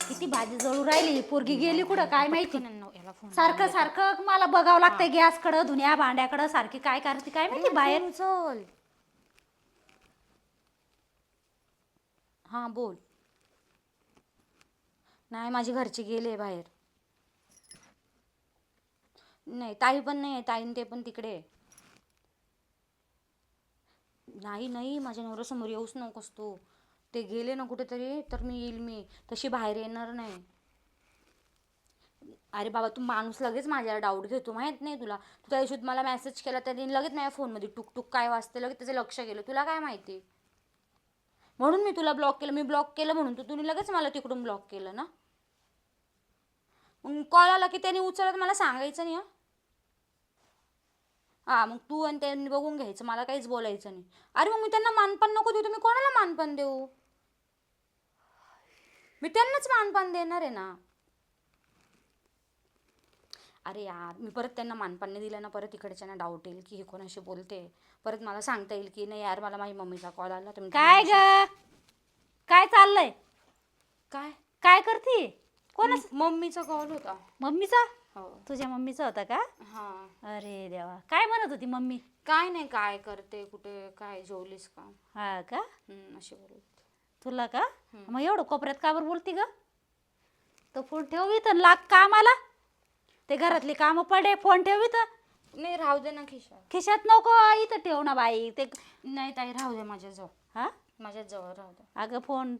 किती भाजी जळू राहिली, पोरगी गेली कुठं काय माहिती. याला फोन सारखं सारखं मला बघावं लागतंय गॅसकडं धुण्या भांड्याकडं, सारखी काय करते काय माहिती बाहेर. उचल. हा बोल. नाही माझी घरची गेले बाहेर. नाही ताई पण नाही, ताईन ते पण तिकडे. नाही नाही माझ्या नवऱ्यासमोर येऊच नकोस तू. ते गेले ना कुठेतरी तर मी येईल, मी तशी बाहेर येणार नाही. अरे बाबा तू माणूस लगेच माझ्यावर डाऊट घेतो माहित नाही तुला. तू त्या दिवशी मला मेसेज केला त्या दिन लगेच माझ्या फोनमध्ये टुक टुक काय वाजते लगेच त्याचं लक्ष गेलं. तुला काय माहिती, म्हणून मी तुला ब्लॉक केलं. मी ब्लॉक केलं म्हणून तुम्ही लगेच मला तिकडून ब्लॉक केलं ना. मग कॉल आला की त्यांनी उचलत मला सांगायचं नाही. हा मग तू आणि त्यांनी बघून घ्यायचं, मला काहीच बोलायचं नाही. अरे मग मी त्यांना मानपान नको देऊ, तुम्ही कोणाला मानपान देऊ. मी त्यांनाच मानपान देणार आहे ना. अरे यार मी परत त्यांना मानपान नाही दिलं ना, परत इकडच्यांना डाऊट येईल की हे कोणाशी बोलते. परत मला सांगता येईल की नाही यार मला माझी मम्मीचा कॉल आला तर काय ग काय चाललंय, काय काय करते. मम्मीचा कॉल होता. मम्मीचा, हो तुझ्या मम्मीचा होता का. हा. अरे देवा, काय म्हणत होती मम्मी. काय नाही, काय करते कुठे काय जेवलीस का. हा का, अशी बोलत. तुला का. मग एवढं कोपऱ्यात का बरं बोलती ग. तो फोन ठेवी तर लाग कामाला, ते घरातली कामं पडे, फोन ठेवी तर. नाही राहू दे ना खिशात. खिशात नको, इथं ठेव ना बाई ते. नाही ताई राहू दे माझ्याजवळ. हा माझ्या जवळ राहू दे. अगं फोन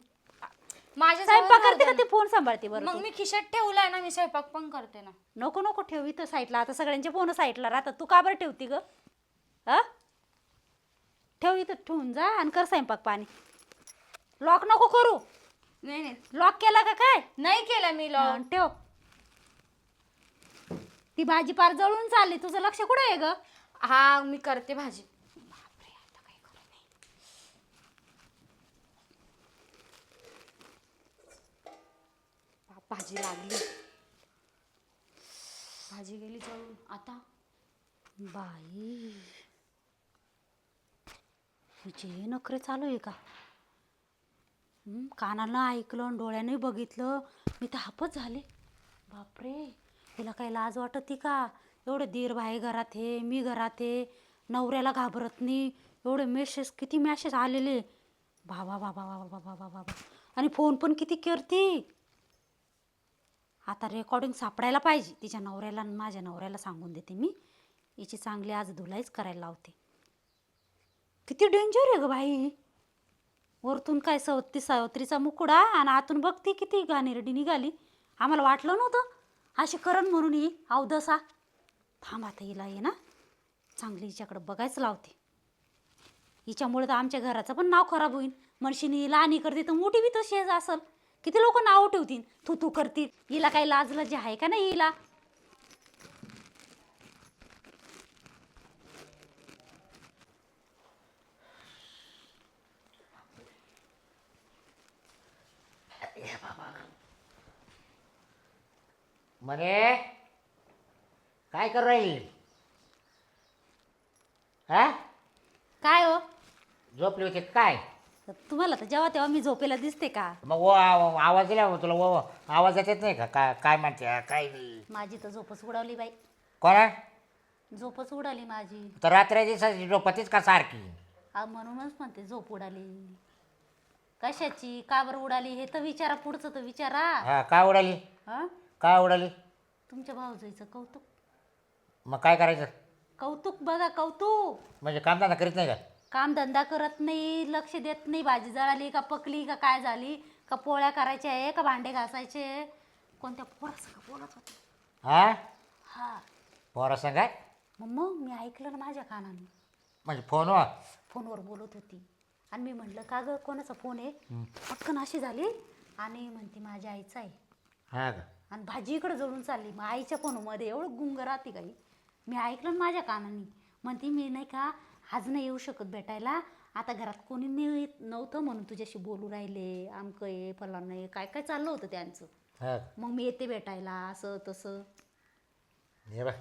माझ्या स्वयंपाक करते का ती फोन सांभाळते बरं मग तू? मी खिशात ठेवलाय ना, मी स्वयंपाक पण करते ना. नको नको ठेव इथं साईडला, आता सगळ्यांचे फोन साईडला राहतात, तू का बरं ठेवती ग. हा ठेव इथं, ठेवून जा आणि कर स्वयंपाक पाणी. लॉक नको करू. नाही नाही लॉक केला का काय. नाही केला मी हा, ठेव. ती भाजी पार जळून चालली, तुझं लक्ष कुठे आहे ग. हा मी करते भाजी. बापरे आता काय करू नाही. भाजी लागली, भाजी गेली जळून. आता बाई हिचे हे नखरे चालू आहे का. कानानं ऐकलं आणि डोळ्याने बघितलं, मी तर हापच झाले. बापरे, हिला काही लाज वाटती का. एवढे दीर भाई घरात आहे, मी घरात आहे, नवऱ्याला घाबरत नाही. एवढे मेसेज, किती मॅसेज आलेले. बाबा बाबा बाबा बाबा बाबा बाबा, आणि फोन पण किती करते. आता रेकॉर्डिंग सापडायला पाहिजे. तिच्या नवऱ्याला आणि माझ्या नवऱ्याला सांगून देते मी, हिची चांगली आज धुलाईच करायला लावते. किती डेंजर आहे ग बाई. वरतून काय सावत्रीचा मुकुडा आणि आतून बघती किती घाणेरडी निघाली. आम्हाला वाटलं नव्हतं अशी करण म्हणून ही अवदसा. थांब आता हिला ये ना चांगली हिच्याकडं बघायचं लावते. हिच्यामुळे तर आमच्या घराचं पण नाव खराब होईल. म्हणशीन लहानी करते तर मोठी बी तशी असल. किती लोक नाव ठेवतील, तू तू करतील. हिला काही लाजलं जे आहे का नाही हिला. म्हणे काय करू राहिली. हा काय हो, झोपली होती काय. तुम्हाला तर जेव्हा तेव्हा मी झोपेला दिसते का. मग आवाज दिला तुला आवाज येत नाही का. काय म्हणते काय नाही. माझी तर झोपच उडावली बाई, कोणा झोपच उडाली माझी. तर रात्री दिवसाची झोपतीच का सारखी. म्हणूनच म्हणते झोप उडाली. कशाची का बरं उडाली हे तर विचारा, पुढचं तर विचारा. हा काय उडाली. हा काय उडाली. तुमच्या भाऊजाईचं कौतुक. मग काय करायचं. कौतुक बघा, कौतुक. म्हणजे कामधंदा करीत नाही का. काम धंदा करत नाही, लक्ष देत नाही. भाजी जळाली का पकली का काय झाली का, पोळ्या करायच्या आहे का भांडे घासायचे. कोणत्या पोरासंग बोलत होते. हा हा पोरा सांगाय. मग मी ऐकलं ना माझ्या कानाने. म्हणजे फोनवर फोनवर बोलत होती आणि मी म्हटलं का गं कोणाचा फोन आहे. पटकन अशी झाली आणि म्हणते माझ्या आईचा आहे. हा का. आणि भाजी इकडं जळून चालली. मग आईच्या फोनमध्ये एवढं गुंग राहते काही. मी ऐकलं ना माझ्या कानाने. म्हणते मी नाही का आज नाही येऊ शकत भेटायला, आता घरात कोणी नाही नव्हतं म्हणून तुझ्याशी बोलू राहिले. आमकं आहे फलानं आहे, काय काय चाललं होतं त्यांचं. हा मग मी येते भेटायला असं तसं. हे बघ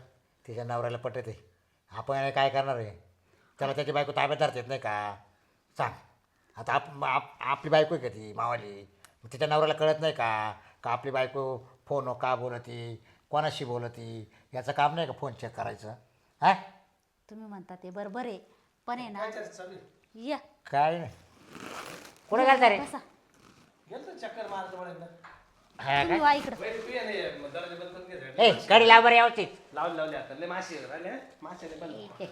तिच्या नवऱ्याला पटत आहे. आपण काय करणार आहे. त्याला त्याची बायको ताब्यात धरता येत नाही का. सांग आता आपली बायको आहे का ती मावाली. तिच्या नवऱ्याला कळत नाही का. का आपली बायको फोन का बोलती, कोणाशी बोलती, याचं काम नाही का फोन चेक करायचं? हा तुम्ही म्हणता ते बरोबर आहे, पण आहे ना काय चर्चा चालू आहे? या काय नाही. कुठे घालता रे? बसा. गेलतो चक्कर मारतो म्हणून. हा तुम्ही का? वा इकडं. वैरी तू ये ना ये, मग दरवाजा बंद करून घे. ए गाडी लाव बरं व्यवस्थित. लावले आता लय माशी राहिले माशाने बंद. इथे.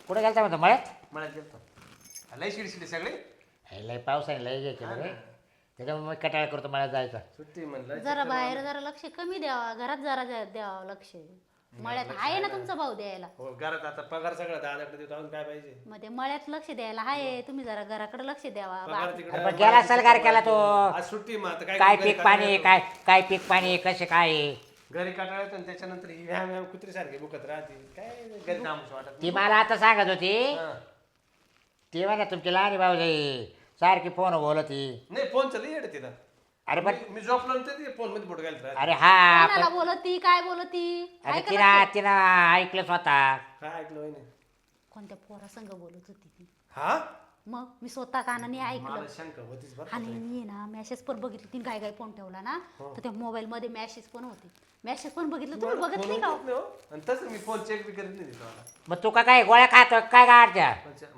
कुठे घालता म्हणतो मळ्यात? मळ्यात गेलतो. लय शिडशिडी सगळे. हे लय पावसाने लय हे केलं रे, त्याच्यामुळे मग कटाळा करतो मळ्यात जायचा. सुट्टी म्हणलं. जरा बाहेर जरा लक्ष कमी द्यावा, घरात जरा द्यावं लक्ष. मळ्यात आहे ना तुमचा भाऊ द्यायला, हो घरात आता पगार सगळा दादाकडे देतो अजून काय पाहिजे. मग ते मळ्यात लक्ष द्यायला आहे, तुम्ही जरा घराकडे लक्ष द्यावा. पगार अरे तिकडे पण गेला असेल गार केला तो. आज सुट्टी मग आता काय घरी पीक पाणी काढायला काय काय पीक पाणी कसे काय आहे? घरी काटाळा येतो आणि त्याच्यानंतर ही व्यायाम व्यायाम कुत्री सारखी बुकत राहते काय घरी कामच वाटत ती मला आता सांगत होती, हा. ती म्हणा तुमची लहान भाऊ सारखी फोन बोलती. नाही फोन चालू येडे तिथं. अरे पण मी झोपलो ना ते फोन मध्ये फोटो घालत राहते. अरे हा कोणाला बोलती काय बोलती अरे ऐका तिला ना. तिनं ऐकलं स्वतः. काय ऐकलं वहिनी? कोणत्या पोरासंग बोलत होती ती, हा मग मी स्वतः कानाने ऐकलं. मला शंका होतीच बरं. आणि मी ना मॅसेज पण बघितली, तीन काय काय फोन ठेवला ना तर त्या मोबाईल मध्ये मॅसेज पण होते. मॅसेज पण बघितलं, तुम्ही बघत नाही का हो? आणि तसं मी फोन चेक बी करत नाही तिथं. मग तू का काय गोळ्या खातो काय गाडच्या?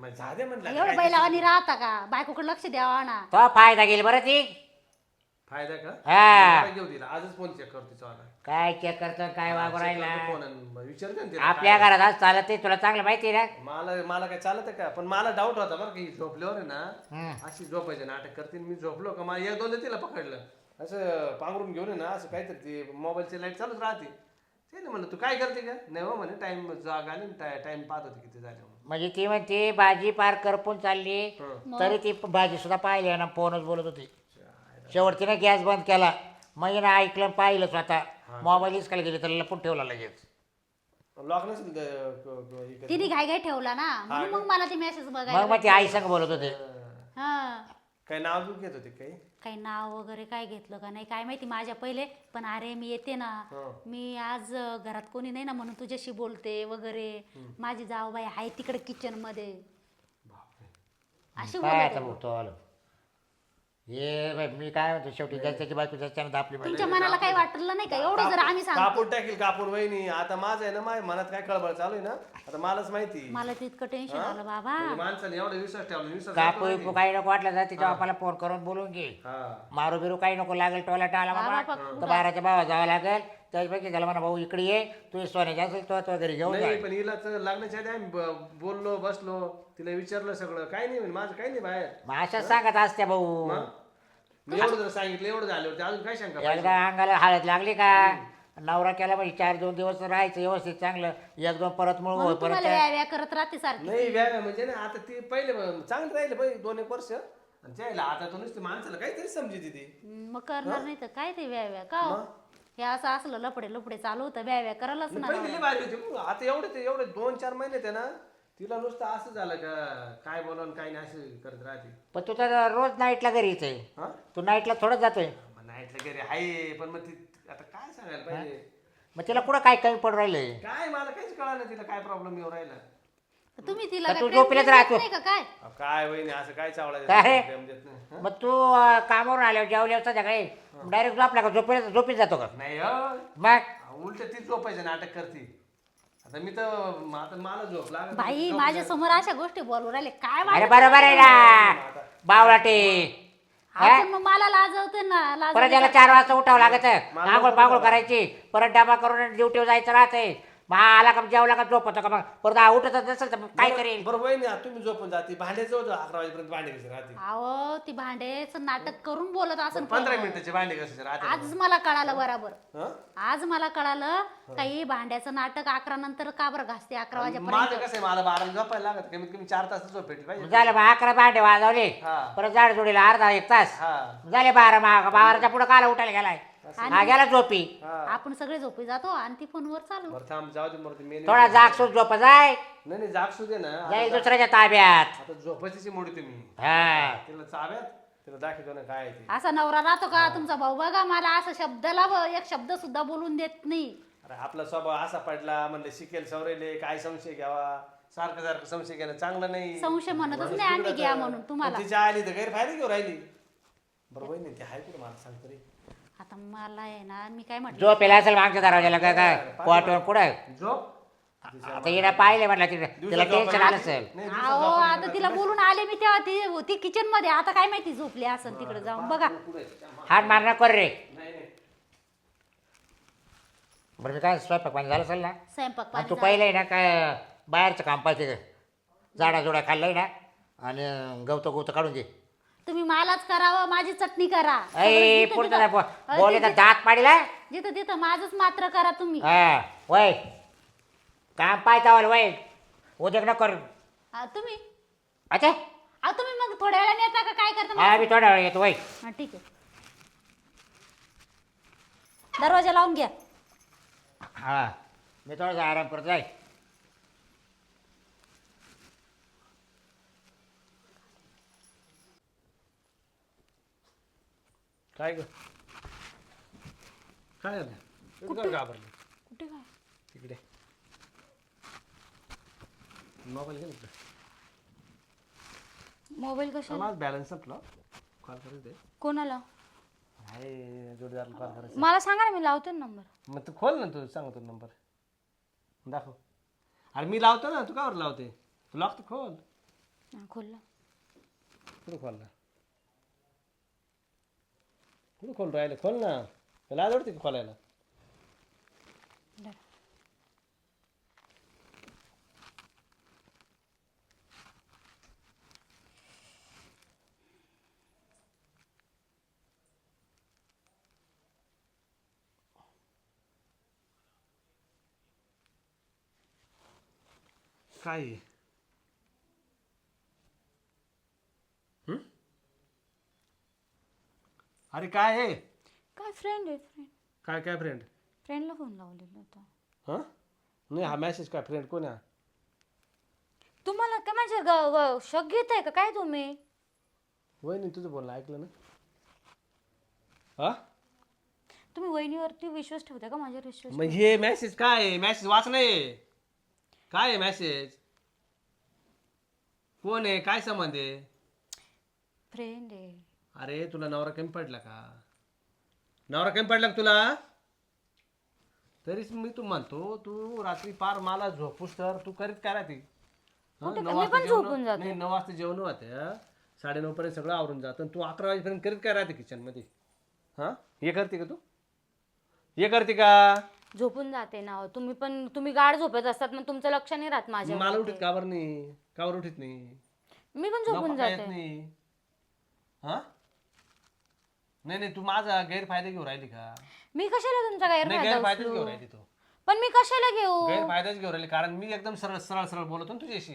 झाले म्हटलं एवढं बैलावानी राहता का? बायकोकडे लक्ष द्यावा ना. तो फायदा गेली बरं ती. फायदा का हा. मला घेऊ दिला आजच फोन चेक करतो तिचा वाला. काय चेक करतो काय वागू राहिला? फोन विचारते ना तिला आपल्या काय. घरात आज चालत नाही, तुला चांगलं माहिती आहे ना. मला काय चालत आहे का पण मला डाऊट होता बरं की झोपल्यावर आहे ना हम्म. अशी झोपायचे नाटक करते मी झोपलो का मला एक दोनदा तिला पकडलं असं पांघरून घेऊन आहे ना असं काहीतरी ते मोबाईलची लाईट चालूच राहते. ते ना म्हणलं तू काय करते का नाही हो म्हणे टाइम जाग आली टाइम पाहत होते किती झाले म्हणून. म्हणजे ती म्हणते भाजी पार करपून चालली, हं. तरी ती भाजी सुद्धा पाहिली ना, फोनच बोलत होती. शेवट तिने गॅस बंद केला, मग ना ऐकलं पाहिलं स्वतः. मोबाईल इसकायला गेली तर लपून ठेवला लगेच. लॉक नसेल हे करत. तिने घाई घाई ठेवला ना, म्हणून मग मला ती मेसेज मग बघायला मग ती आई संग बोलत होते. हा. काय नाव घेत होते काही काही नाव वगैरे काय घेतलं का नाही काय माहिती माझ्या पहिले, पण अरे मी येते ना, हं. मी आज घरात कोणी नाही ना म्हणून तुझ्याशी बोलते वगैरे. माझी जाऊबाई आहे तिकडे किचन मध्ये अशी काय आता बोलत. बघतो आलो हे बाई, मी काय म्हणतो शेवटी ज्याची बायको त्याच्यानं आपली बायको. तुमच्या मनाला काही वाटलं नाही का एवढं जर आम्ही सांगतो? कापूर टाकील कापूर वहिनी आता माझं आहे ना माझ्या मनात काय कळबळ चालू आहे ना आता मलाच माहिती. मला तर इतकं टेन्शन आलं बाबा. म्हणजे माणसाने एवढा विश्वास ठेवला विश्वास कापू करतो बिपू नाही. काही नको वाटलं तर तिच्या बापाला फोन करून बोलून घे. हा मारू बिरू काही नको लागेल, टोला आला बाबा बाबा, तर बाराच्या भावा जावं लागेल. त्याच्यापैकी त्याला म्हणा भाऊ इकडे ये, तू सोन्याचे असेल तो घरी घेऊन नाही जा. पण हिला तर लागण्याच्या आधी आम्ही बोललो बसलो तिला विचारलं सगळं काही नाही म्हणे, माझं काही नाही बाहेर. मग अशाच सांगत असत्या भाऊ. मग? मी एवढं जर सांगितलं एवढं झालं होतं अजून काय शंका पाहिजे? एकदा अंगाला हळद लागली का नवरा केला म्हणजे 4-2 दिवस राहायचं व्यवस्थित चांगलं, एकदम परत मग म्हणून परत तुम्हाला व्याव्या करत राहते सारखी. नाही व्यायाम म्हणजे ना आता ती पहिले चांगलं राहिले पाहिजे 2-1 वर्ष आणि त्याला आता तो नुसती माणसाला काहीतरी समजते ती. मग करणार नाही तर काय ते व्याव्या का हो? हे असं असलं लपडे चालू होतं, व्याव्या करायलाच ना. पहिले लई भारी होती मग. आता एवढे 2-4 महिने ते ना तिला नुसतं असं झालं का काय बोलून काय नाही असं करत राहते. पण तू तर रोज नाईटला घरी येते, हा तू नाईटला थोडंच जातोय. नाईटला घरी आहे पण मग ती आता काय सांगायला पाहिजे मग तिला कुठं काय कमी पडू राहिले? काय मला काहीच कळलं नाही तिला काय प्रॉब्लेम येऊ राहिला. तुम्ही तिला का काय तू प्रेम झोपेलाच देत राहतो? नाही का काय? काय वहिनी असं काय चावला काय? प्रेम देत नाही. मग तू कामावरून आल्यावर जेवल्यावर सध्याकाळी डायरेक्ट झोपला का झोपीत जातो का? नाही हो. मग उलट तीच झोपायचं नाटक करते. आता मी तर आता मला झोप लागत बाई माझ्या समोर अशा गोष्टी बोलू राहिले काय अरे वाटत? बरोबर आहे ना बावळाटे. आपण मग मला लाजवते ना, लाज परत याला 4 वाजता उठावं लागत, आंघोळ पांघोळ करायची, परत डबा करून ड्युटीवर जायचं राहते. मग हा आला का जेवला का झोपतो का, मग परत उठत नसेल तर मग काय करेल? बरोबर आहे ना तुम्ही झोपून जाते भांडे जवळ 11 वाजेपर्यंत भांडे कसे राहते. अहो ती भांडेचं नाटक करून बोलत असं 15 मिनिटाचे भांडे कसे राहते. आज मला कळालं बरोबर. हं? आज मला कळालं काही भांड्याचं नाटक 11 नंतर का बरं घासते 11 वाजेपर्यंत. माझं कसं आहे मला 12 झोपायला लागत कमीत कमी 4 तास झोप भेटली पाहिजे. झालं मग 11 भांडे वाजवले, हा. परत झाड जोडीला अर्धा 1 तास हा झाले 12. मग 12च्या पुढे काला उठायला गेलाय, हा गेला झोपी. हा आपण सगळे झोपी जातो आणि ती फोनवर चालू. बरं थांब जाऊ दे मरते मेन थोडा जागसूट झोप जाय, नाही नाही जागसू दे ना जाईल दुसऱ्याच्या ताब्यात. आता झोपायची मोडी तुम्ही हा तिला चाव्यात तिला दाखवतो ना काय आहे ते. असा नवरा राहतो का तुमचा भाऊ? बघा मला असं शब्दाला एक शब्द सुद्धा बोलून देत नाही. अरे आपला स्वभाव असा पडला म्हणलं शिकेल सवरेले काय संशय घ्यावा सारखं संशय घेणं चांगलं नाही. संशय म्हणतच नाही आम्ही घ्या म्हणून तुम्हाला. पण तिच्या आली तर गैरफायदा घेऊ राहिली. बरं वहिनी ते आहे कुठं मला सांग तरी. आता मला आहे ना, मी काय म्हटलं, जो पेला असेल मागच्या दरवाजाला काय काय क्वार्टर कुठं झोप आता हिला पाहिले म्हटलं तिला टेन्शन आलं असेल. नाही अहो आता तिला बोलून आले मी तेव्हा ती होती किचन मध्ये, आता काय माहिती झोपली असेल तिकडे जाऊन बघा. हात मार कर रे. नाही नाही बरं काय स्वयंपाक पाणी झालं असेल ना. स्वयंपाक आणि तू पाणी पहिलं आहे ना काय बाहेरचं काम पाहिजे झाडा जोड्या खाल्लंय ना आणि गवतं काढून दे. तुम्ही मलाच करावं, माझी चटणी करा. ऐ जिथं- पुढचं जिथं- बोले तर दात पाडीला. जिथं तिथं माझंच मात्र करा तुम्ही. हा वय काम पाहता वय उद्या न कर. तुम्ही अच्छा तुम्ही मग थोड्या वेळाने येता का काय करता हा मला? मी थोडा वेळ येतो वय. हा ठीक आहे, दरवाजा लावून घ्या. हा मी थोडासा आराम करतो जाय. काय ग काय झालं कुठं घाबरलं कुठे काय तिकडे मोबाईल घे ना. मोबाईल कशा माझा बॅलन्स संपला कॉल करू दे. कोणाला? आहे जोडीदाराला कॉल करायचा. मला सांगा ना, मी लावते ना नंबर. मग तू खोल ना, तू सांगतो नंबर दाखव. अरे मी लावतो ना, तू कावर लावते? तू लॉक तर खोल. खोलला. कुठं खोलला? कुठं खोल राहिले? खोल ना. त्याला आवडते का खोलायला? काय आहे? अरे काय आहे? काय फ्रेंड आहे, फ्रेंड. काय काय फ्रेंड? फ्रेंडला फोन लावलेला होता. हां नाही, हा मॅसेज काय फ्रेंड कोण आहे? तुम्हाला काय माझे शक घेत आहे का काय तुम्ही? वहिनी तुझं बोलणं ऐकलं ना. हा तुम्ही वहिनीवरती विश्वास ठेवता का माझ्यावर विश्वास? मग हे मॅसेज काय आहे? मॅसेज वाच नाही. काय आहे मॅसेज? कोण आहे? काय संबंध आहे? फ्रेंड आहे. अरे तुला नवरा कमी पडला का? नवरा कमी पडला का तुला? तरीच मी तू म्हणतो, तू रात्री पार मला झोपूस तर तू करीत काय राहते? कुठे मी पण झोपून जाते. नाही 9 वाजता जेवण होते, 9:30 पर्यंत सगळं आवरून जातं. तू 11 वाजेपर्यंत करीत काय राहते किचन मध्ये? हा हे करते का तू? हे करते का? झोपून जाते ना. तुम्ही गाढ झोपत असतात, मग तुमचं लक्ष नाही राहत माझ्या. मला उठीत का बरं नाही? का बरं उठीत नाही? मी पण झोपून नफा काय येत जाते. नाही? हा नाही नाही, तू माझा गैरफायदा घेऊ राहिली का? मी कशाला तुमचा नाही गैरफायदा गैरफायदाच उचलू? घेऊ राहिली तू. पण मी कशाला घेऊ? गैरफायदाच घेऊ राहिली, कारण मी एकदम सरळ सरळ सरळ बोलतो ना तुझ्याशी.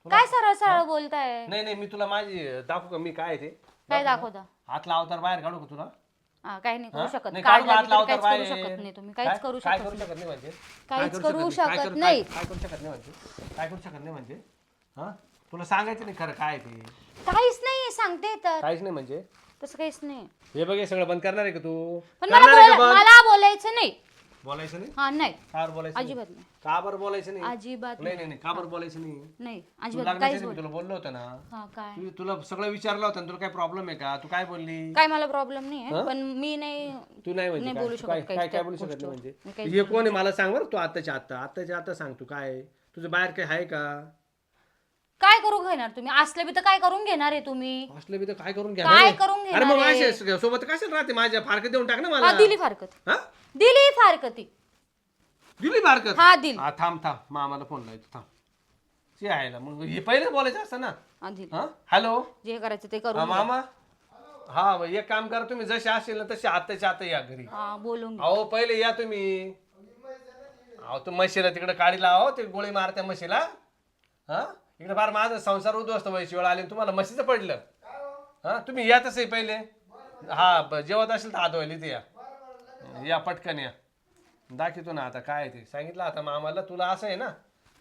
काय सरळ सरळ बोलताय? नाही नाही, मी तुला माझी दाखवू का मी काय ते? काय दाखवता? हातला अवतार बाहेर काढू का तुला? काही नाही करू शकत. नाही, काढला काढू का मी हातला तरी अवतार काहीच करू बाहेर? शकत नाही. तुम्ही काहीच करू काय शकत करू नाही. शकत नाही म्हणजे? काहीच काय करू शकत काय- नाही. काय करू शकत नाही म्हणजे? काय करू शकत नाही म्हणजे? हा तुला सांगायचं नाही खरं काय ते? काहीच नाही सांगते तर. काहीच नाही म्हणजे? तसं काहीच नाही. हे बघ, हे सगळं बंद करणार आहे का तू? पण करणार आहे का बंद? मला बोलायचं नाही. बोलायचं नाही? हा नाही, का बरं बोलायचं नाही? अजिबात नाही. का बरं बोलायचं नाही? अजिबात नाही नाही नाही, का बरं बोलायचं नाही? नाही, तू अजिबात लग्नाच्या काहीच आधी मी बोल. तुला बोललो होतं ना. हा काय तुला सगळं विचारलं होतं ना, तुला काय प्रॉब्लेम आहे का? तू काय बोलली? काय मला प्रॉब्लेम नाही आहे, पण मी नाही. तू नाही म्हणजे नाही काय? बोलू तू शकत काय काहीच काय त्या बोलू शकत नाही गोष्टीवर. म्हणजे? मी काहीच हे कोण आहे मला सांग बरं. तू आत्ताच्या आता सांग, तू काय तुझं बाहेर काय आहे का? काय करू घेणार तुम्ही? असलं बी तर काय करून घेणार आहे तुम्ही? असलं बी तर काय करून घ्या. काय करून अरे मग घेणार आहे? असे सोबत कशाला राहते माझ्या? फारकत देऊन टाक ना हा मला. दिली फारकत. हा दिली फारकती. दिली फारकत. हा दिली. हा थांब मामाला फोन लावतो थांब. ते आहे ना, मग हे पहिले बोलायचं असतं ना. हा दिली. हा हॅलो जे करायचं ते हा करून घ्या. मामा. हा मग एक काम करा, तुम्ही जसे असेल ना तसे आत्ताच्या आता या घरी. हा बोलून घ्या. अहो पहिले या तुम्ही. अहो तू म्हशीला तिकडे काढी लावा, ते गोळी मारत्या म्हशीला. हा इकडे फार माझा संसार उद्ध्वस्त व्हायची वेळ आली, तुम्हाला म्हशीचं पडलं. हा तुम्ही या तसं पहिले. हा जेवत असेल तर हात व्हायला ते या पटकन या. दाखवतो ना आता काय ते सांगितलं आता मामाला. तुला असं आहे ना,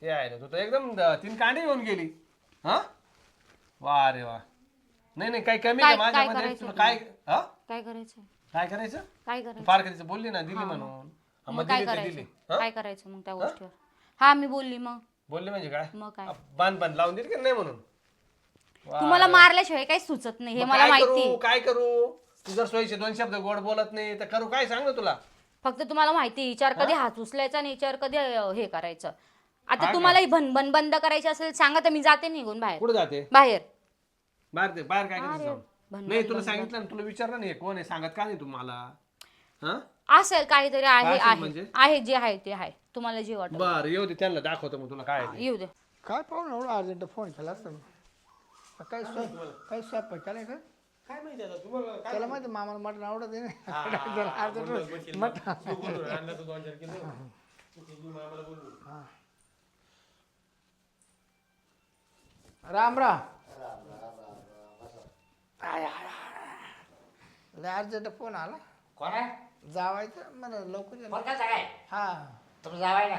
हे आहे ना, तू तर एकदम 3 कांडे येऊन गेली. हा वा रे वा. नाही नाही, काही कमी काय- का काय माझ्यामध्ये? करायचं तुला काय हा काय करायचं? काय करायचं? काय करायचं? फारकतीचं बोलली ना, दिली म्हणून. हा, मग मग काय दिली तर दिली. करायचं? हा? काय करायचं मग त्या गोष्टीवर? हा मी बोलली मग. बोलली म्हणजे काय? मग काय? बांध लावून दिली की नाही म्हणून? वा तुम्हाला रे. मारल्याशिवाय काही सुचत नाही हे मग मला काय माहिती. करू? काय करू? तू जर सोयीचे 2 शब्द गोड बोलत नाही तर करू काय सांग ना तुला. फक्त तुम्हाला माहिती हिच्यावर कधी हात उचलायचा आणि हिच्यावर कधी हे करायचं. आता तुम्हाला भनभन बंद करायची असेल सांगा तर मी जाते निघून बाहेर. कुठे जाते बाहेर बाहेर काय करायचं जाऊन? भन- नाही तुला सांगितलं ना, तुला विचारलं नाही कोण आहे सांगत का नाही तुम्हाला? हा असेल काहीतरी आहे काय असेल आहे म्हणजे? आहे जे आहे ते आहे तुम्हाला जे वाटत बर येऊ दे त्यांना दाखवतो मग तुला काय आहे ते. येऊ दे. काय पाहून एवढा अर्जंट फोन केला असता काय काय स्वयंपाक केलाय का काय माहिती आता तुम्हाला काय त्याला माहिती मामाला मटण आवडत आहे ना अर्जंट मटण आणलं तर 2-4 किलो ते मी मामाला बोललो. राम राम अर्जंट फोन आला कोण आहे जावायचं मला लवकर ये ना. कोण काय काय हा तुम्ही जावाय ना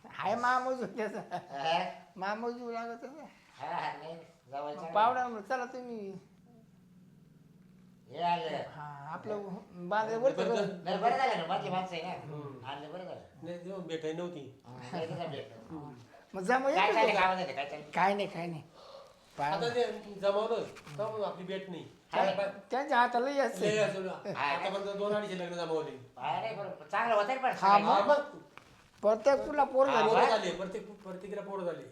हाय मामूज त्याचा हा? मामूज लागत आहे ना. हा, नाही, जावायचं नाही. पावडा चला तुम्ही हे आलं हा आपलं बांधे बोलतो नाही, बरं झालं ना मधली माणसं आहे ना आणलं बरं झालं नाही भेटाय नव्हती. नाही तर भेटलं. मग जा मग काय येतो. चाललं गावात आहे, काय चाललं काय नाही पाय आता ते जमावलं तर आपली भेट नाही त्यांच्या हाताला येत लय असं आतापर्यंत 2-2.5 लग्न जमावले. अरे बरं चांगलं होतं रे पण हा, सगळं. मग. प्रत्येक तुला पोर झाली पोरं झाले प्रत्येकीला पोरं झाले.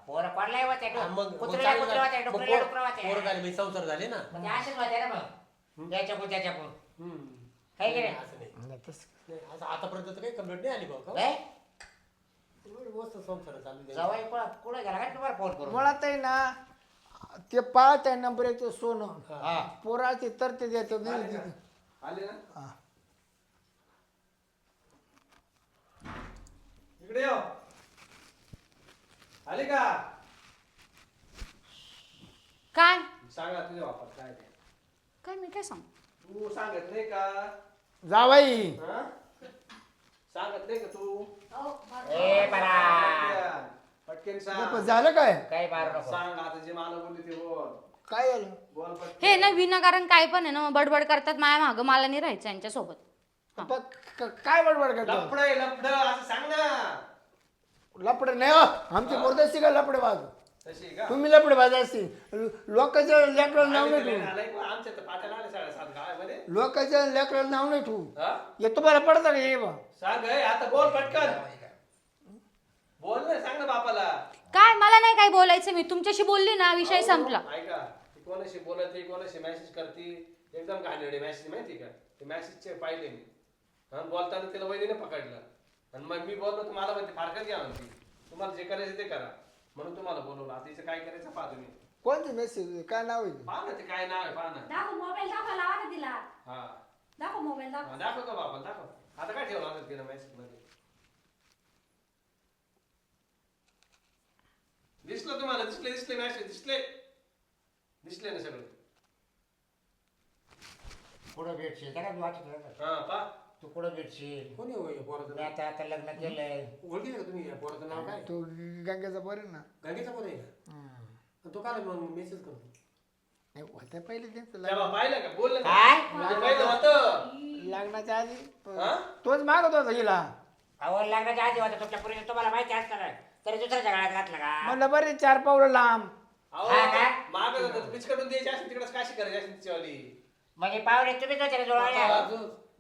पोरं पडलाय होते हा, मग कुत्र्याला कुत्रे होते मग डुकरीला डुकरं होते पोरं झाले म्हणजे संसार झाले ना. म्हणजे असेच होते ना मग त्याच्याकडून त्याच्याकडून हम्म. काही नाही असं नाही. नाही, तसं. नाही, असं आतापर्यंत तर काही कंप्लेंट नाही आली भाऊ नाही? मस्त संसार चालू आहे. जावई कुठं गेला काय तुम्हाला फोन करून मुळात आहे ना ते पाहत आहे नंबर 1 सोनं हा पोराचे तर ते देतो आले ना हा. इकडे ये. आले का? काय सांगा तुझ्या बापात काय ते. काय मी काय सांग तू सांगत नाही का? जावाई हा? सांगत नाही का तू? ए बरा पटकन सांग. झालं काय काही मारू नको सांग आता जे मला बोलली ते बोल. काय झालं बोल पटकन. हे ना विनाकारण काय पण आहे ना बडबड करतात माझ्या मागं मला नाही राहायचं यांच्यासोबत. काय बडबड करतो लफड असं सांग ना. लपडे नाही हो आमची पोरदशी का लपडे बाज तशी आहे का? तुम्ही लपडे बाज असतील लोकांच्या लेकराला नाव नाही आम्ही ठेवू आलाय का? आमच्या तर पाट्याला आले 7:30 गावामध्ये. लोकांच्या लेकराला नाव नाही ठेवू हा? हे तुम्हाला पडतं का हे बा सांग हे, आता बोल पटकन. बोल ना सांग ना बापाला. काय मला नाही काय बोलायचं मी तुमच्याशी बोलली ना विषय संपला. ऐका ती कोणाशी बोलते कोणाशी मेसेज करते एकदम घाणेरडे मेसेज माहिती का? ते मेसेजचे पाहिले मी. हा बोलताना तिला वहिनीने पकडलं आणि मग मी बोललो तर मला म्हणते फारकत घ्या म्हणते तुम्हाला जे करायचं ते करा म्हणून तुम्हाला बोलवलं. आता हिचं काय करायचं पहा तुम्ही. कोणते मेसेज काय नाव आहे पहा ना ते काय नाव आहे पहा ना. दाखव मोबाईल दाखव लावा ना तिला हा दाखव मोबाईल दाखव हा, दाखव का बापा दाखव. आता काय ठेवलं असेल तिनं मेसेज मध्ये? दिसलं तुम्हाला? दिसले मेसेज दिसले ना सगळं. कुठं भेटशील काय वाटत होतं? हा पहा तू कुठं भेटशील कोणी होय पोराचं मी नाव? आता आता लग्न केलंय ओळखी का तुम्ही या पोराचं नाव काय? तो गंगेचा बरं ना गंगेचा पोर आहे का? आणि तो काय मग मेसेज करतो? नाही, होतं पहिले त्यांचं तेव्हा पाहिलं का? बोललं का? काय म्हणजे पहिलं होतं. लग्नाच्या आधी हा? तोच मागत होता हिला आवड लग्नाच्या आधी होता तुमच्या पुरीने तुम्हाला माहिती असतं ना तरी दुसऱ्याच्या गळ्यात घातलं का म्हणलं बरे 4 पावलं लांब अहो, हा का? मागं होतं. बिस्कटून द्यायची असेल तिकडे काशी करायची असेल तिच्यावाली. म्हणजे पाहुणे तुम्हीच होते रे जोडवायला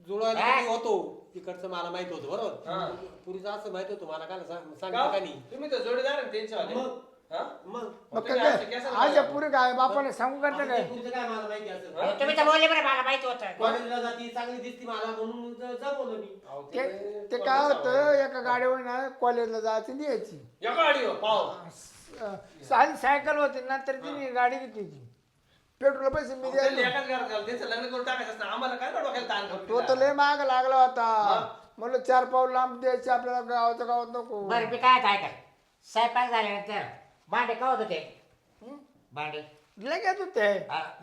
जुळवायला हा? किती होतो तिकडचं मला माहित होतं हा. बरोबर. पुरीचं असं माहित होतं मला काय सांगितलं का? का नाही. तुम्ही तर जोडीदार आहे ना त्यांच्यावाले. मग? हा? मग मग तुम्ही आमच्या केसाला आज बोला. पुरे काय बापाने सांगू करता आता काय ते पुरीचं काय मला माहिती असेल. तुम्ही तर बोलले बरं मला माहिती होतं कॉलेजला जाती चांगली दिसती मला म्हणून जमवलं मी. अहो, ते ते ते काय होतं एका गाडीवर ना कॉलेजला जायची द्यायची या गाडीवर पाव. साधी सायकल होती ना तर तिने गाडी घेतली होती पेट्रोल पैसे मी त्यांनी द्यायचो एकाच घरात घाल. त्यांचं लग्न करून टाकायचं असतं. आम्हाला काय डोक्याला ताण करून तो तर दिला? लय माग लागला होता म्हणलं 4 पाऊल लांब द्यायचे आपल्याला गावात नको बरं मी काय काय स्वयंपाक झाल्यानंतर भांडे का होत होते भांडे लगेच होते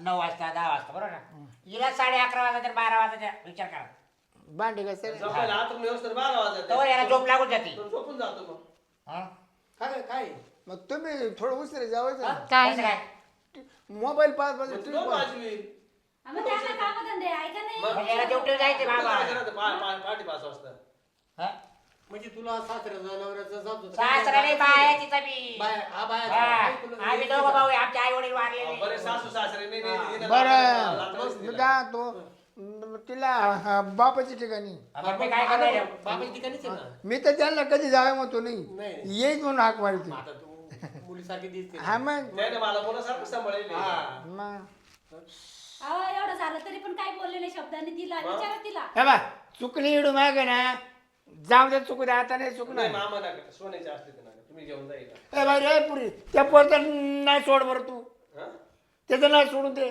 9 वाजता 10 वाजता बरोबर ना हिला 11:30 वाजता तर 12 वाजता विचार करा भांडे कसं झोपायला आतून व्यवस्थित 12 वाजता. तर याला झोप लागून जाते तो झोपून जातो मग. हं? काय काय मग तुम्ही थोडं उशिरा जावायचं ना. काय कसं नाही. काय मोबाईल पाहत मग पाहत तू दोन वाजवील. मग त्यांना काम धंदे ऐका नाही मग म्हणजे याला ड्युटीवर जायचं कुठं बाबा जायचं राहतं? पहाटे 5 वाजता. हं? म्हणजे तुला सासऱ्याचा नवऱ्याचा जातो सासरा नाही बाया तिचा मी हा बाया हा, आम्ही दोघं भाऊ आहे, आमचे आई वडील वारलेले. बरे सासू सासरे नाही, नाही, नाही, नाही, बरं लाथावळीच मी दिला. काय तो तिला बापाची ठिकाणी आपण मी काय करायला बाबाच्या ठिकाणीच आहे ना. मी तर त्यांना कधी जावे म्हणतो नाही नाही. येईच म्हणून हाक मारते आता तू मुलीसारखी दिसते हा मग नाही ना, मला मुलासारखं सांभाळेल. हा. मग अहो एवढं झालं तरी पण काय बोलले नाही शब्दाने तिला विचारा तिला हे बा चुकली इडू मागे ना जाऊ दे चुकू दे आता नाही चुकणार नाही मामा नका, सोन्याचे असते ते नका, तुम्ही घेऊन जाईल. ए बाई रे पुरी त्या पोरचा नाही सोड बरं तू त्याचं नाही सोडून दे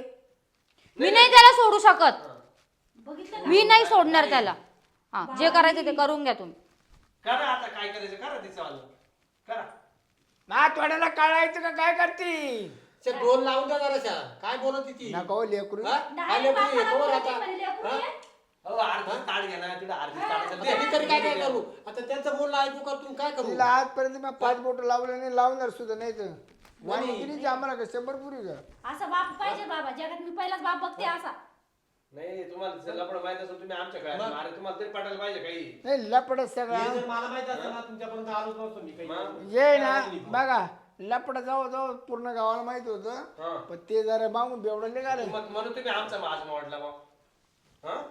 मी नाही त्याला सोडू शकत. बघितलं मी नाही सोडणार त्याला. हा जे करायचं ते करून घ्या तुम्ही. करा आता काय करायचं करा, तिचं आलं करा. ना तोड्याला काढायचं का काय करती ते दोन लावून द्या जराशा. काय बोलत होती ती? नको लेकरू हा? आले बापाला पुढे, कवर बोलते आता. म्हणे, लेकरू हा? ये. अहो अर्धी ताट घ्या ना, तिथं अर्धी ताट आता मी तरी काय काय करू? आता त्यांचं बोलणं ऐकू का तू काय करू? तिला आजपर्यंत मी 5 बोट लावले नाही लावणार सुद्धा नाही तर वाणी किती आम्हाला का 100 पुरी का असा बाप पाहिजे बाबा जगात मी पहिलाच बाप बघते असा. नाही तुम्हाला लपड माहित असेल तुम्ही आमच्या काय अरे तुम्हाला तरी पटायला पाहिजे काही. नाही लपड सगळा हे जर मला माहित असतं ना तुमच्यापर्यंत आलोच नसतो मी काही. ये ना बघा लपड जवळ पूर्ण गावाला माहित हा. होतं पण ते जरा मागून बेवडं निघाले म्हणून तुम्ही आमचा माझ मोडला मग. हा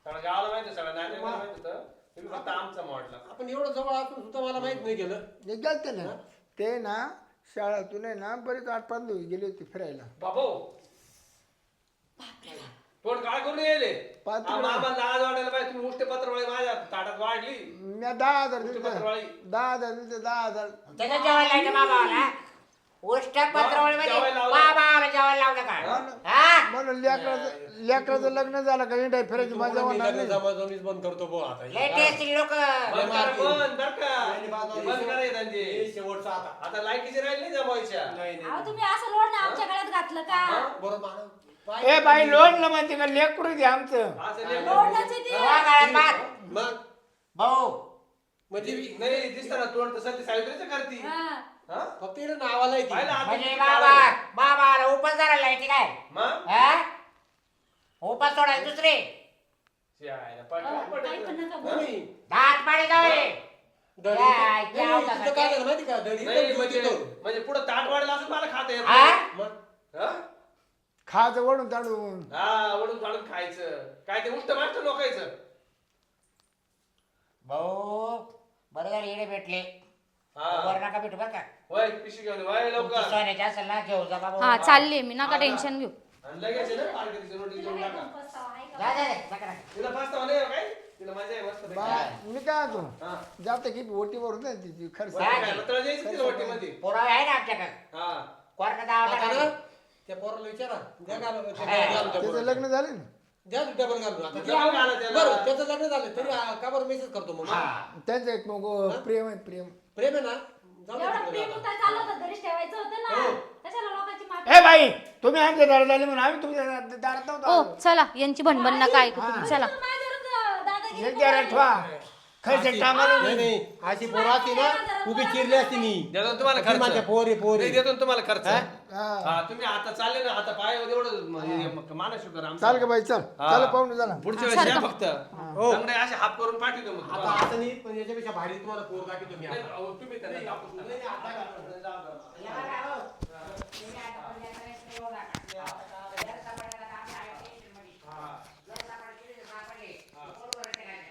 सगळं गावाला माहिती होतं, सगळं नातेवाईकाला माहित होतं, तुम्ही फक्त आमचा मोडला. आपण एवढं जवळ असून सुद्धा मला माहित नाही गेलं. गेलते ना ते ना शाळेतून आहे ना बरेच 8-5 दिवस गेले होते फिरायला बाबू पण काय करून येले पात्र- आम्हाला लाज वाटायला पाहिजे. तुम्ही उष्ट पत्रवाळी माझ्या ताटात वाढली. मी 10,000 दिले पत्रवाळी 10,000 दिले 10,000 त्याच्यात जेवायला लावायचं बाबाला उष्टक पत्रावळी मध्ये जेवायला लावलं. बाबाला जेवायला लावलं का हा? म्हणून लेकराचं लग्न झालं का इंडिया फिरायची मजा मी होणार लग्न नाही जमाजमीच बंद करतो बो आता. लेटेस्ट लोक बंद करा, बंद बर का नाही, नाही, बंद करायचं हे त्यांचे. शेवटचं आता. आता लायकीचे राहिले नाही जमायच्या. नाही अहो नाही तुम्ही असं लोड ना आमच्या गळ्यात घातलं का? बरोबर मानव. ए बाई लोणलं म्हणते का लेकरू दे आमचं असं नाही. लोडण्याचे ते. गाळ्यात बात मग भाऊ म्हणजे नाही दिसताना तोंड तसं ती सावित्रीचं करती. हा. हा? फक्त इकडे नावाला येते. पाहिलं आता म्हणजे किती बाबा काळ आहे. बाबाला उपास धरायला लावायची काय मग? हा? उपास सोडायला दुसरे शाळेला पटलं, अहो, काही पटलं. पण नका बोलू. नाही दात पाडी जावे दरी काय, नाही, काय नाही, होतं तिथं काय झालं माहिती का दरी नाही पण म्हणजे तिथं. म्हणजे पुढे ताट वाढलं असं मला खाता येत हा? नाही. मग हा? खायचं वडून ताडून हा वडून काढून खायचं काय ते उष्ट माष्ट लोकायचं. भाऊ बरं झालं येडे भेटले हा वर नका भेटू बरं का वय पिशी घेऊन वय तुमची लवकर. सोन्याची असेल ना घेऊ जा बाबा हा चालली मी नका टेन्शन घेऊ. आणि लगेच आहे ना पार्टीची रोटी देऊन टाका. पस्तावा आहे का? जा जा जा, जा करा. तिला पास्ता म्हणे काय तिला मजा आहे मस्त पैकी. बा- मी काय तो हा. जात की ओटीवर होत तिची खर्च वरती काय लतळं द्यायचं तिला वाटीमध्ये. पुरावे आहे ना आमच्याकडे हा कोर्टात दावा आता टाका. ना त्या पोराला विचारा द्या घालून, त्या हा. पोराला घालून, त्या त्याचं पोराला. लग्न झालं ना द्या डबल घालून आता. डबल घाला त्याला. बरं त्याचं लग्न झालं तरी का बरं मेसेज करतो मग. हा. त्यांचं एक मग प्रेम आहे प्रेम प्रेम आहे ना जाऊ दे एवढं तिकडे प्रेम आता. काय चाललं होतं घरीच ठेवायचं होतं ना. हो. कशाला लोकांची मात. ए बाई तुम्ही आमच्या दारात आले म्हणून आम्ही तुमच्या दारात ओ नव्हतो चला यांची भणभण नका ऐकू तुम्ही चला. माझ्यावरच दादागिरी एक जरा ठेवा खर्च टामाला नाही नाही अशी पोरं असती ना उभी चिरली असती मी. देतो ना तुम्हाला खर्च. माझ्या पोरी पोरी नाही, देतो ना तुम्हाला खर्च. हा. हा तुम्ही आता चालले ना आता पाय एवढं मानस कर आमचं. चाल का बाई चल हा. चल पाहून झाला पुढच्या वेळेस या फक्त चांगले असे हात करून पाठवतो मग आता तुम्हाला. असं नाही पण याच्यापेक्षा भारी तुम्हाला पोर दाखवतो मी नाही, आता. अहो, तुम्ही त्यांना दाखवत नका. या बघा, हो. तुम्ही आता पण याचा रेस्ट घेऊ नका. जर सापडला तर आम्ही आहे टेन्शनमध्ये. जर सापडले तर सापडले. बरोबर आहे का नाही?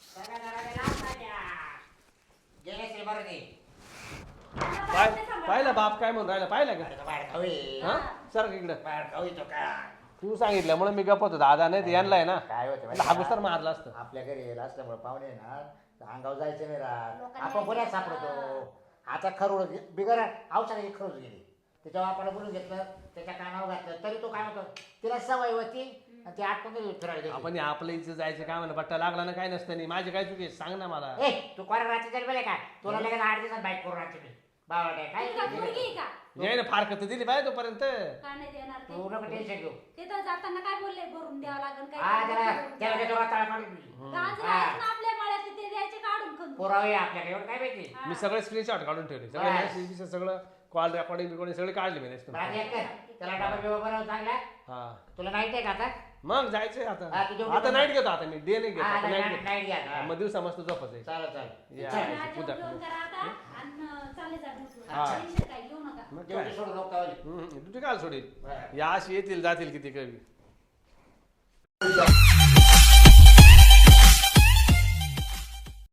सगळ्या घराला लाच पाहिजे. गेले असेल बरं ते. पाहिला बाप काय म्हणून राहिला पाहिला का आता बाहेर खाऊ ये. हा सर इकडे बाहेर खाऊ येतो का तू सांगितलं म्हणून मी गप्प होतो दादा नाही यांना आहे ना काय होतं माहिती हा का? गुस्तर मारला असतं. आपल्या घरी येईल असल्यामुळे पाहुणे आहे ना अंगावर जायचं नाही राहत आपण पुण्यात सापडतो आता खरोड बिगर औषधाची खरोच गेली त्याच्यावर आपण बोलून घेतलं त्याच्या कानावर घातलं तरी तो काय म्हणतो तिला सवय होती आणि ते आठ पण फिरायला गेले. आपण आपलं इथं जायचं काय म्हणा बट्टा लागला ना काय नसतं नाही माझी काय चुकी आहे? सांग ना मला ए तू कोणा रात्री तरी बोले का तुला लगेच 8 दिवसात बाईक करून राहते मी बाबा काय तुला पोरगी आहे का याय ना फार तर दिली पाहिजे तोपर्यंत का नाही देणार ते तू नको टेन्शन घेऊ ते तर जाताना काय बोलले भरून द्यावं लागेल हा त्याला काय त्याला ते दोघा तळा काढून दिली. गाजर हा. आहेत ना आपल्या मळ्यातले ते द्यायचे काढून खंदून. पुरावे आपल्याकडे एवढं काय माहिती मी सगळे स्क्रीनशॉट काढून ठेवले बस. सगळे सगळं कॉल रेकॉर्डिंग सगळे काढले मी पण आता एक कर त्याला डबा बिबा बनवून चांगला हा तुला नाईट आहे का आता मग जायचंय हा, आता तू जेवढी आता पण- नाईट घेतो आता मी डे नाही घेतो हा, आता आता नाईट नाईट घेतो घ्या आता. मग दिवसा मस्त झोपत आहे चालेल चालेल या, चल. नाश्ता उद्या. जेवण करा आता आणि चालले जा ड्युटीवर. हा. टेन्शन काही घेऊ नका मग जेवढी काय सोडून नको आवली. तू काय सोडेल बरं. या अशी येतील जातील किती कवी